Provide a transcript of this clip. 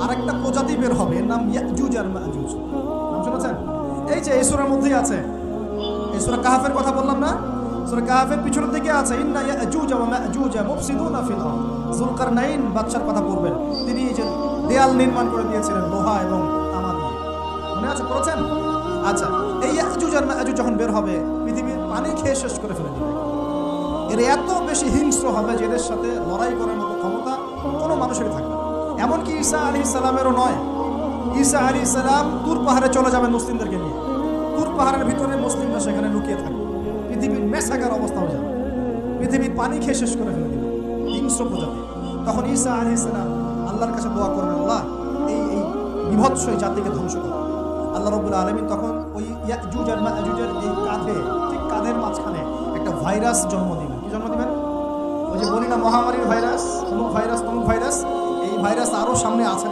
আরেকটা প্রজাতি বের হবে, এর নাম ইয়াজুজ আর মাজুজ। নাম শুনেছেন? এই যে এই সূরার মধ্যেই আছে, এই সূরা কাহফের কথা বললাম না, সূরা কাহফের পিছনের দিকে আছে ইন্না ইয়াজুজ ওয়া মাজুজ মুফসিদুনা ফিল আরদ। যুলকারনাইন বাদশার কথা বলবেন, তিনি এই যে দেয়াল নির্মাণ করে দিয়েছিলেন লোহা এবং তামা দিয়ে, মনে আছে, পড়েছেন? আচ্ছা, এই ইয়াজুজ আর মাজুজ যখন বের হবে, পৃথিবীর পানি খেয়ে শেষ করে ফেলে দিবে। এরা এত বেশি হিংস্র হবে যে এদের সাথে লড়াই করার মতো ক্ষমতা কোনো মানুষেরই থাকবে না। এমনকি ঈসা আলাইহিস সালামেরও নয়। ঈসা আলাইহিস সালাম তুর পাহাড়ে চলে যাবেন মুসলিমদেরকে নিয়ে, তুর পাহাড়ের ভিতরে মুসলিমরা সেখানে লুকিয়ে থাকবে, পৃথিবীর মেসাকার অবস্থা হয়ে যাবে, পৃথিবীর পানি খেয়ে শেষ করে ফেলে দিবে হিংস্র প্রজাতি। তখন ঈসা আলাইহিস সালাম আল্লাহর কাছে দোয়া করবেন, আল্লাহ এই বিভৎস এই জাতিকে ধ্বংস করো। আল্লাহ রাব্বুল আলামিন তখন ওই ইয়াজুজ আর মাজুজের এই কাঁধে, ঠিক কাঁধের মাঝখানে একটা ভাইরাস জন্ম দিবেন। কি জন্ম দিবেন? ওই যে বলি না মহামারীর ভাইরাস, অমুক ভাইরাস তমুক ভাইরাস, এই ভাইরাস আরও সামনে আছে।